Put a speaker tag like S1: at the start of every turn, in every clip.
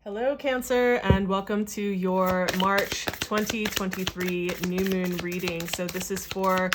S1: Hello, Cancer, and welcome to your March 2023 new moon reading. So this is for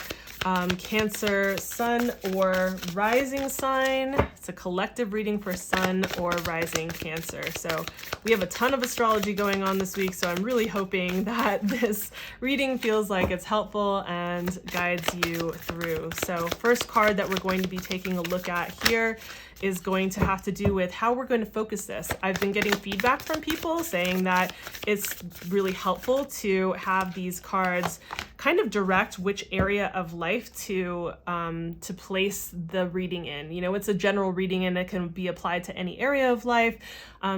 S1: Cancer, sun or rising sign. It's a collective reading for sun or rising Cancer. So we have a ton of astrology going on this week, so I'm really hoping that this reading feels like it's helpful and guides you through. So first card that we're going to be taking a look at here is going to have to do with how we're going to focus this. I've been getting feedback from people saying that it's really helpful to have these cards kind of direct which area of life to place the reading in. You know, it's a general reading and it can be applied to any area of life.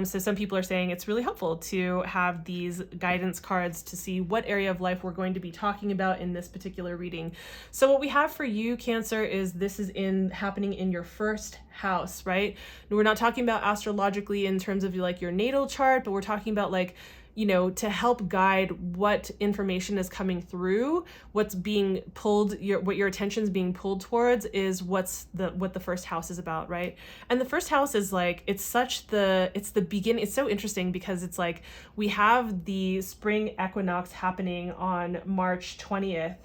S1: So some people are saying it's really helpful to have these guidance cards to see what area of life we're going to be talking about in this particular reading. So what we have for you, Cancer, is this is happening in your first house, right? We're not talking about astrologically in terms of like your natal chart, but we're talking about like, you know, to help guide what information is coming through, what's being pulled, what your attention is being pulled towards is what the first house is about, right? And the first house is like, it's the beginning. It's so interesting because it's like we have the spring equinox happening on March 20th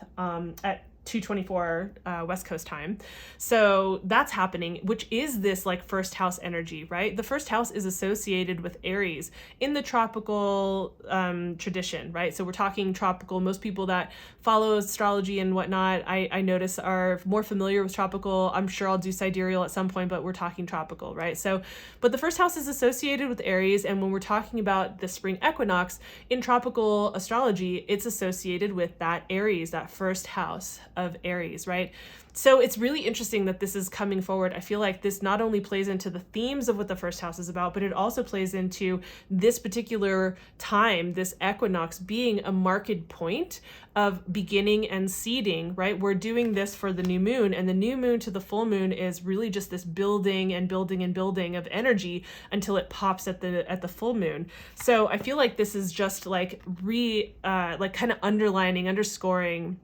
S1: at 2:24 West Coast time. So that's happening, which is this like first house energy, right? The first house is associated with Aries in the tropical tradition, right? So we're talking tropical. Most people that follow astrology and whatnot, I notice are more familiar with tropical. I'm sure I'll do sidereal at some point, but we're talking tropical, right? So, but the first house is associated with Aries. And when we're talking about the spring equinox in tropical astrology, it's associated with that Aries, that first house of Aries, right? So it's really interesting that this is coming forward. I feel like this not only plays into the themes of what the first house is about, but it also plays into this particular time, this equinox being a marked point of beginning and seeding, right? We're doing this for the new moon, and the new moon to the full moon is really just this building and building and building of energy until it pops at the full moon. So I feel like this is just like kind of underscoring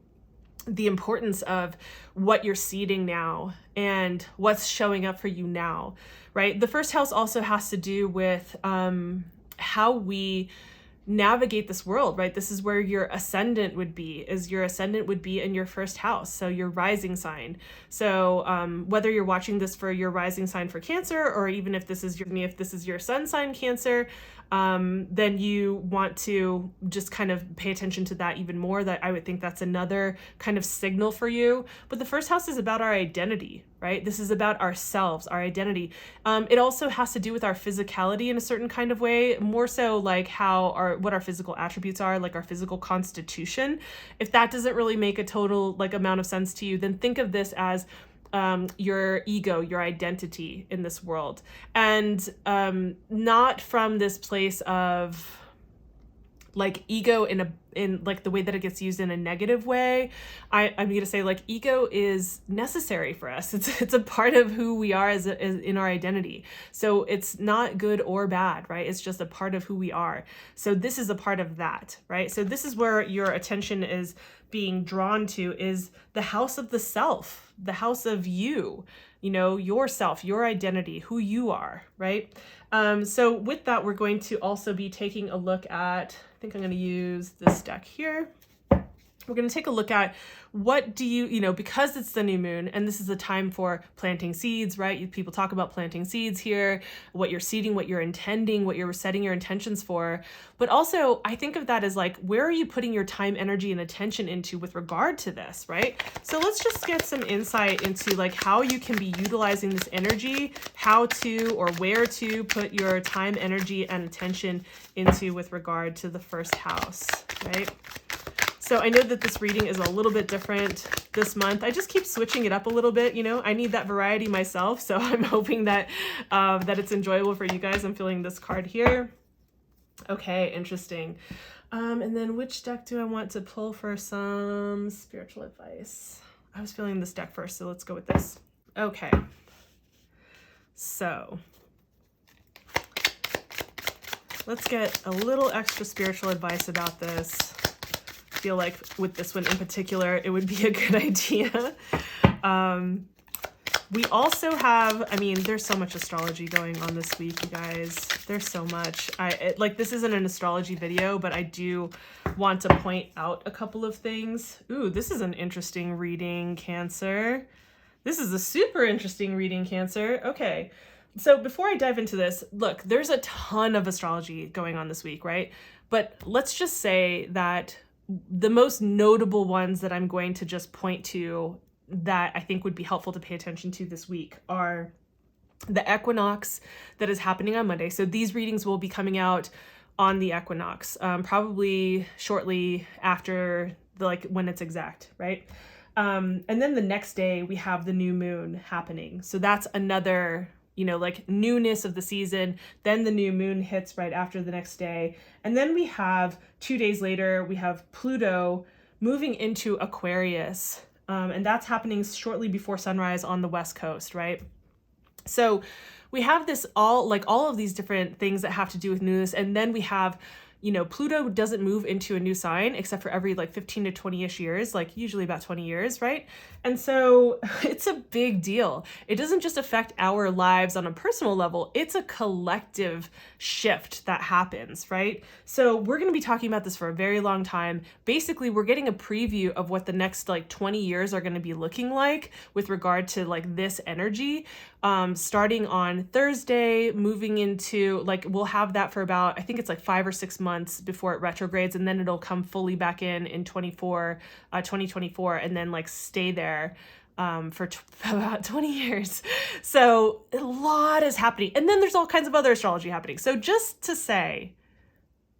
S1: the importance of what you're seeding now and what's showing up for you now, right? The first house also has to do with how we navigate this world, right? This is where your ascendant would be, in your first house. So your rising sign. So whether you're watching this for your rising sign for Cancer, or even if this is your sun sign Cancer, then you want to just kind of pay attention to that even more. That I would think that's another kind of signal for you. But the first house is about our identity, right? This is about ourselves, our identity. It also has to do with our physicality in a certain kind of way, more so like what our physical attributes are, like our physical constitution. If that doesn't really make a total like amount of sense to you, then think of this as your ego, your identity in this world, and not from this place of like ego in like the way that it gets used in a negative way. I'm going to say like ego is necessary for us. It's a part of who we are as in our identity. So it's not good or bad, right? It's just a part of who we are. So this is a part of that, right? So this is where your attention is being drawn to, is the house of the self, the house of you, you know, yourself, your identity, who you are, right? So with that, we're going to also be taking a look at, I think I'm going to use this deck here. We're going to take a look at what do you know, because it's the new moon and this is a time for planting seeds, right? People talk about planting seeds here, what you're seeding, what you're intending, what you're setting your intentions for. But also I think of that as like, where are you putting your time, energy, and attention into with regard to this, right? So let's just get some insight into like how you can be utilizing this energy, how to or where to put your time, energy, and attention into with regard to the first house, right? So I know that this reading is a little bit different this month. I just keep switching it up a little bit. You know, I need that variety myself. So I'm hoping that that it's enjoyable for you guys. I'm feeling this card here. Okay, interesting. And then which deck do I want to pull for some spiritual advice? I was feeling this deck first, so let's go with this. Okay. So let's get a little extra spiritual advice about this. Feel like with this one in particular, it would be a good idea. We also have, I mean, there's so much astrology going on this week, you guys. There's so much. Like, this isn't an astrology video, but I do want to point out a couple of things. Ooh, this is an interesting reading, Cancer. This is a super interesting reading, Cancer. Okay. So before I dive into this, look, there's a ton of astrology going on this week, right? But let's just say that the most notable ones that I'm going to just point to that I think would be helpful to pay attention to this week are the equinox that is happening on Monday. So these readings will be coming out on the equinox, probably shortly after when it's exact, right? And then the next day we have the new moon happening. So that's another, newness of the season. Then the new moon hits right after the next day. And then we have 2 days later, we have Pluto moving into Aquarius. And that's happening shortly before sunrise on the West Coast, right? So we have this all of these different things that have to do with newness. And then we have, Pluto doesn't move into a new sign except for every 15 to 20-ish years, usually about 20 years, right? And so it's a big deal. It doesn't just affect our lives on a personal level, it's a collective shift that happens, right? So we're going to be talking about this for a very long time. Basically, we're getting a preview of what the next 20 years are going to be looking like with regard to this energy, starting on Thursday, moving into we'll have that for about, I think it's 5 or 6 months before it retrogrades, and then it'll come fully back in 2024, and then stay there for about 20 years. So a lot is happening. And then there's all kinds of other astrology happening. So just to say,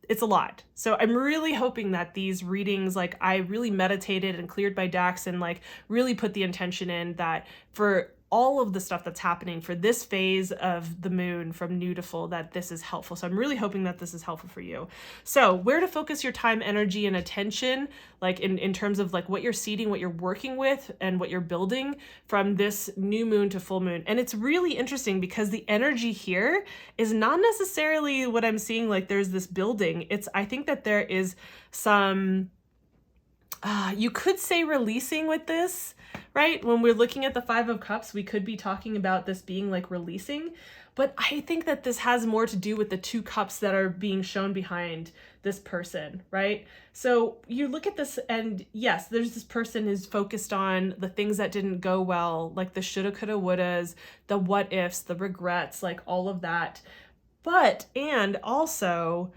S1: it's a lot. So I'm really hoping that these readings, I really meditated and cleared my decks and really put the intention in that for all of the stuff that's happening for this phase of the moon from new to full, that this is helpful. So I'm really hoping that this is helpful for you. So where to focus your time, energy, and attention, in terms of what you're seeding, what you're working with, and what you're building from this new moon to full moon. And it's really interesting because the energy here is not necessarily what I'm seeing, there's this building. I think that there is some, you could say releasing with this, right? When we're looking at the 5 of Cups, we could be talking about this being releasing, but I think that this has more to do with the 2 cups that are being shown behind this person, right? So you look at this and yes, there's this person who's focused on the things that didn't go well, the shoulda, coulda, wouldas, the what ifs, the regrets, all of that. And also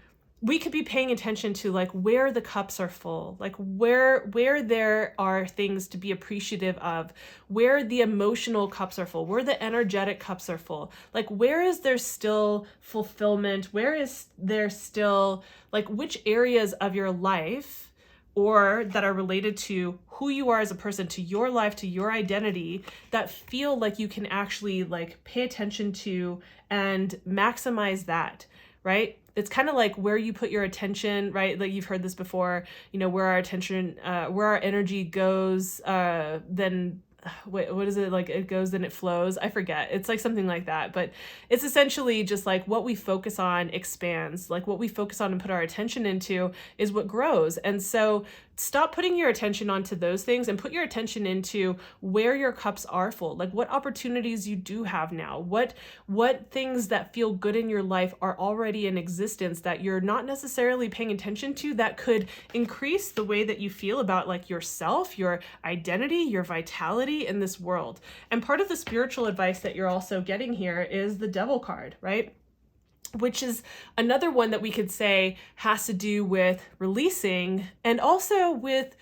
S1: we could be paying attention to where the cups are full, where there are things to be appreciative of, where the emotional cups are full, where the energetic cups are full, where is there still fulfillment, where is there still which areas of your life or that are related to who you are as a person, to your life, to your identity, that feel you can actually pay attention to and maximize that, right? It's kind of where you put your attention, right? You've heard this before, where our attention, where our energy goes, then what is it? It goes, then it flows. I forget. It's something like that, but it's essentially just what we focus on expands. What we focus on and put our attention into is what grows. And so stop putting your attention onto those things and put your attention into where your cups are full. What opportunities you do have now, what things that feel good in your life are already in existence that you're not necessarily paying attention to, that could increase the way that you feel about yourself, your identity, your vitality in this world. And part of the spiritual advice that you're also getting here is the Devil card, right? Which is another one that we could say has to do with releasing and also with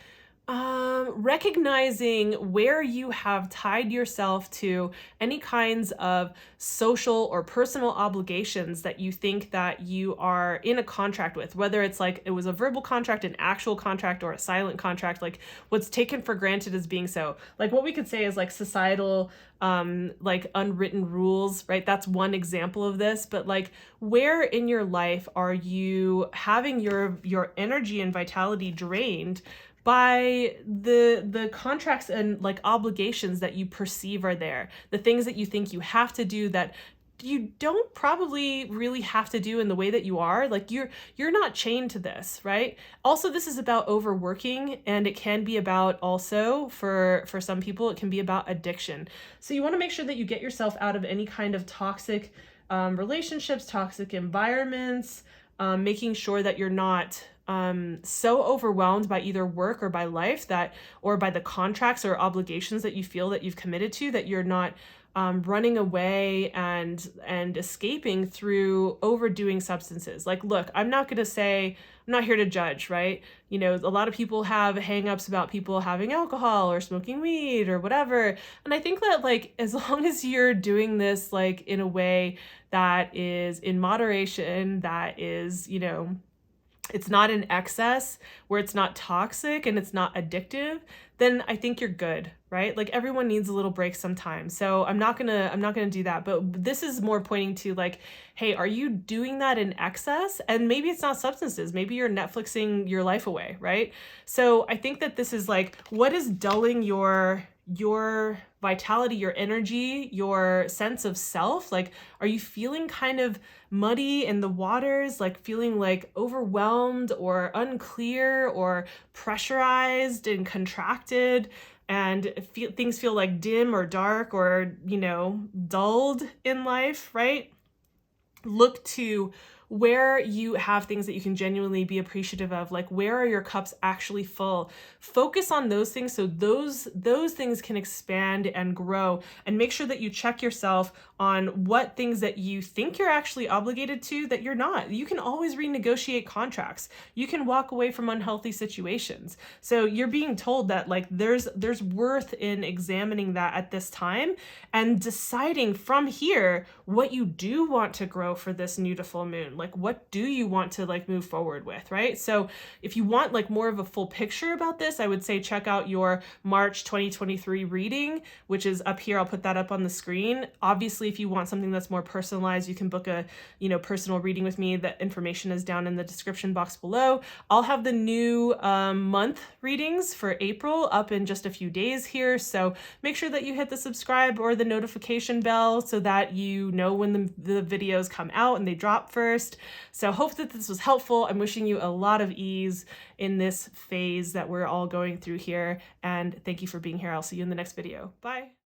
S1: recognizing where you have tied yourself to any kinds of social or personal obligations that you think that you are in a contract with, whether it's it was a verbal contract, an actual contract, or a silent contract, what's taken for granted as being so. What we could say is societal, unwritten rules, right? That's one example of this, but where in your life are you having your energy and vitality drained by the contracts and obligations that you perceive are there, the things that you think you have to do that you don't probably really have to do in the way that you are. Like you're not chained to this, right? Also, this is about overworking, and it can be about also for some people, it can be about addiction. So you want to make sure that you get yourself out of any kind of toxic relationships, toxic environments, making sure that you're not so overwhelmed by either work or by life that, or by the contracts or obligations that you feel that you've committed to, that you're not running away and escaping through overdoing substances. Like, look, I'm not going to say, I'm not here to judge, right? You know, a lot of people have hangups about people having alcohol or smoking weed or whatever. And I think that, like, as long as you're doing this, like, in a way that is in moderation, that is, you know, it's not in excess, where it's not toxic and it's not addictive, then I think you're good, right? Like everyone needs a little break sometimes. So I'm not gonna do that. But this is more pointing to like, hey, are you doing that in excess? And maybe it's not substances. Maybe you're Netflixing your life away, right? So I think that this is like, what is dulling your vitality, your energy, your sense of self? Like, are you feeling kind of muddy in the waters, like feeling like overwhelmed or unclear or pressurized and contracted, and things feel like dim or dark or, you know, dulled in life, right? Look to where you have things that you can genuinely be appreciative of, like where are your cups actually full? Focus on those things so those things can expand and grow, and make sure that you check yourself on what things that you think you're actually obligated to that you're not. You can always renegotiate contracts. You can walk away from unhealthy situations. So you're being told that like there's worth in examining that at this time and deciding from here what you do want to grow for this new to full moon. Like, what do you want to like move forward with, right? So if you want like more of a full picture about this, I would say check out your March 2023 reading, which is up here. I'll put that up on the screen. Obviously, if you want something that's more personalized, you can book a, you know, personal reading with me. That information is down in the description box below. I'll have the new month readings for April up in just a few days here. So make sure that you hit the subscribe or the notification bell so that you know when the videos come out and they drop first. So hope that this was helpful. I'm wishing you a lot of ease in this phase that we're all going through here. And thank you for being here. I'll see you in the next video. Bye.